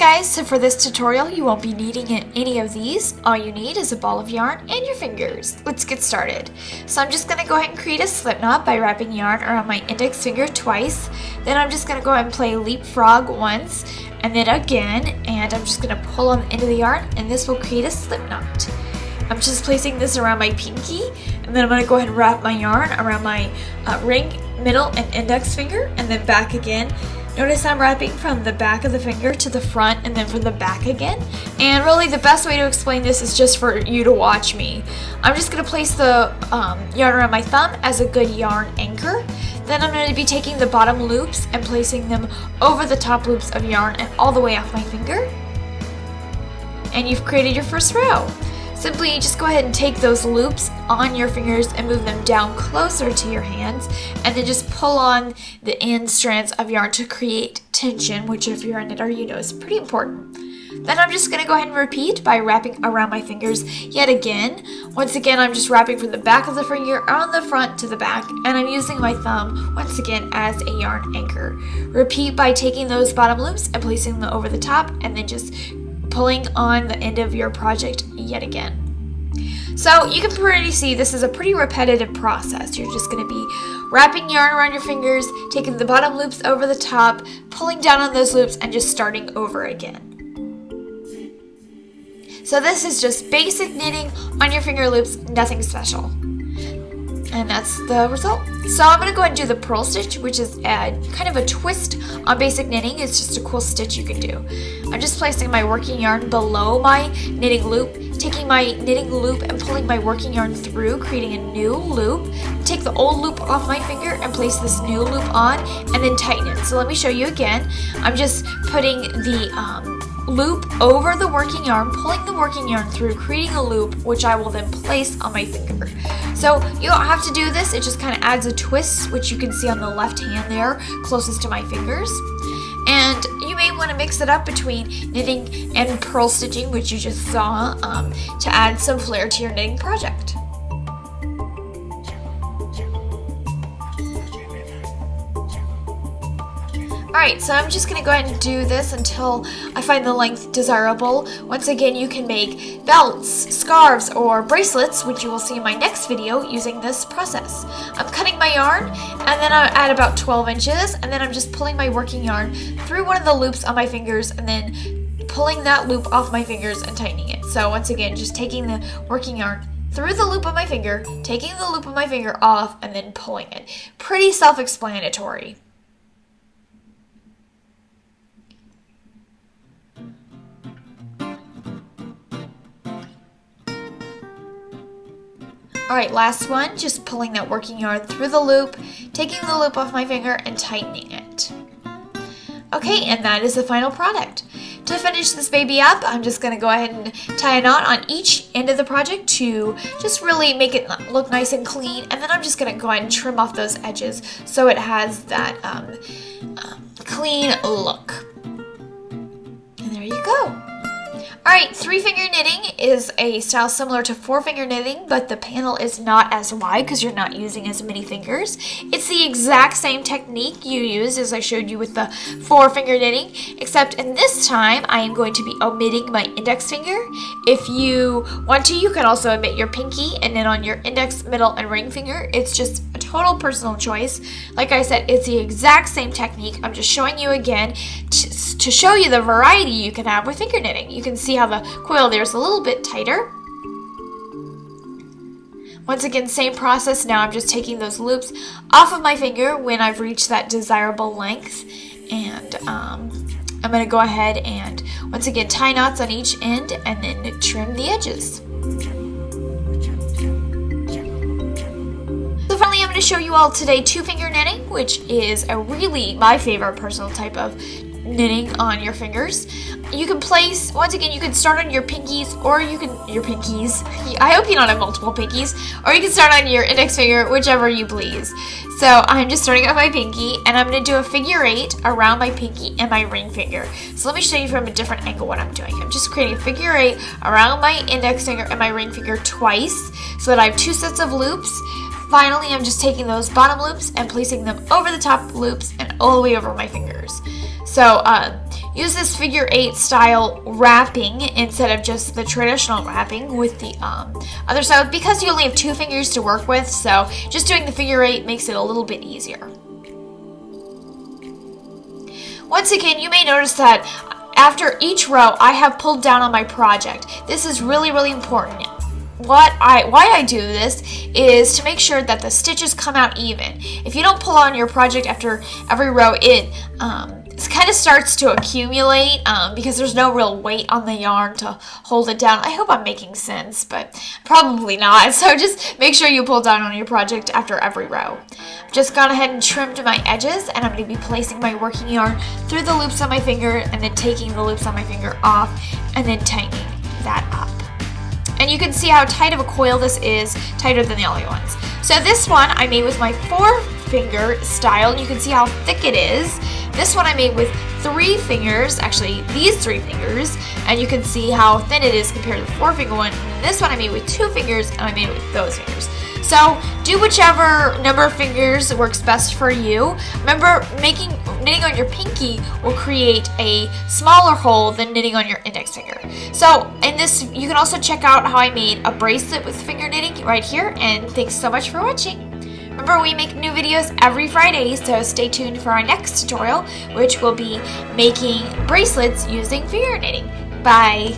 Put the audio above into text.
guys, so for this tutorial you won't be needing any of these. All you need is a ball of yarn and your fingers. Let's get started. So I'm just going to go ahead and create a slip knot by wrapping yarn around my index finger twice. Then I'm just going to go ahead and play leapfrog once and then again, and I'm just going to pull on the end of the yarn and this will create a slip knot. I'm just placing this around my pinky, and then I'm going to go ahead and wrap my yarn around my ring, middle, and index finger, and then back again. Notice I'm wrapping from the back of the finger to the front and then from the back again. And really the best way to explain this is just for you to watch me. I'm just going to place the yarn around my thumb as a good yarn anchor. Then I'm going to be taking the bottom loops and placing them over the top loops of yarn and all the way off my finger. And you've created your first row. Simply just go ahead and take those loops on your fingers and move them down closer to your hands, and then just pull on the end strands of yarn to create tension, which if you're a knitter you know is pretty important. Then I'm just going to go ahead and repeat by wrapping around my fingers yet again. Once again I'm just wrapping from the back of the finger on the front to the back, and I'm using my thumb once again as a yarn anchor. Repeat by taking those bottom loops and placing them over the top, and then just pulling on the end of your project yet again. So you can pretty see this is a pretty repetitive process. You're just going to be wrapping yarn around your fingers, taking the bottom loops over the top, pulling down on those loops, and just starting over again. So this is just basic knitting on your finger loops, nothing special. And that's the result. So I'm going to go ahead and do the purl stitch, which is kind of a twist on basic knitting. It's just a cool stitch you can do. I'm just placing my working yarn below my knitting loop, taking my knitting loop and pulling my working yarn through, creating a new loop. Take the old loop off my finger and place this new loop on, and then tighten it. So let me show you again. I'm just putting the loop over the working yarn, pulling the working yarn through, creating a loop, which I will then place on my finger. So you don't have to do this, it just kind of adds a twist, which you can see on the left hand there, closest to my fingers. And you may want to mix it up between knitting and purl stitching, which you just saw, to add some flair to your knitting project. Alright, so I'm just going to go ahead and do this until I find the length desirable. Once again, you can make belts, scarves, or bracelets, which you will see in my next video using this process. I'm cutting my yarn, and then I'm at about 12 inches, and then I'm just pulling my working yarn through one of the loops on my fingers, and then pulling that loop off my fingers and tightening it. So once again, just taking the working yarn through the loop of my finger, taking the loop of my finger off, and then pulling it. Pretty self-explanatory. Alright, last one, just pulling that working yarn through the loop, taking the loop off my finger and tightening it. Okay, and that is the final product. To finish this baby up, I'm just going to go ahead and tie a knot on each end of the project to just really make it look nice and clean, and then I'm just going to go ahead and trim off those edges so it has that clean look. And there you go. Alright, 3-finger knitting is a style similar to 4-finger knitting, but the panel is not as wide because you're not using as many fingers. It's the exact same technique you used as I showed you with the 4-finger knitting, except in this time I am going to be omitting my index finger. If you want to, you can also omit your pinky and knit on your index, middle, and ring finger. It's just a total personal choice. Like I said, it's the exact same technique. I'm just showing you again to show you the variety you can have with finger knitting. You can see how the coil there is a little bit tighter. Once again, same process. Now I'm just taking those loops off of my finger when I've reached that desirable length, and I'm going to go ahead and once again tie knots on each end and then trim the edges. So finally, I'm going to show you all today 2-finger knitting, which is a really my favorite personal type of knitting on your fingers. You can place, once again, you can start on your pinkies, or you can, I hope you don't have multiple pinkies, or you can start on your index finger, whichever you please. So I'm just starting on my pinky, and I'm going to do a figure 8 around my pinky and my ring finger. So let me show you from a different angle what I'm doing. I'm just creating a figure 8 around my index finger and my ring finger twice, so that I have 2 sets of loops. Finally, I'm just taking those bottom loops and placing them over the top loops and all the way over my fingers. So use this figure 8 style wrapping instead of just the traditional wrapping with the other side, because you only have 2 fingers to work with, so just doing the figure 8 makes it a little bit easier. Once again, you may notice that after each row I have pulled down on my project. This is really, really important. Why I do this is to make sure that the stitches come out even. If you don't pull on your project after every row, it kind of starts to accumulate because there's no real weight on the yarn to hold it down. I hope I'm making sense, but probably not. So just make sure you pull down on your project after every row. I've just gone ahead and trimmed my edges, and I'm going to be placing my working yarn through the loops on my finger and then taking the loops on my finger off and then tightening that up. And you can see how tight of a coil this is, tighter than the other ones. So this one I made with my 4-finger style, and you can see how thick it is. This one I made with 3 fingers, actually these 3 fingers, and you can see how thin it is compared to the 4-finger one. And this one I made with 2 fingers, and I made it with those fingers. So do whichever number of fingers works best for you. Remember, knitting on your pinky will create a smaller hole than knitting on your index finger. So in this, you can also check out how I made a bracelet with finger knitting right here, and thanks so much for watching. Remember, we make new videos every Friday, so stay tuned for our next tutorial, which will be making bracelets using finger knitting. Bye!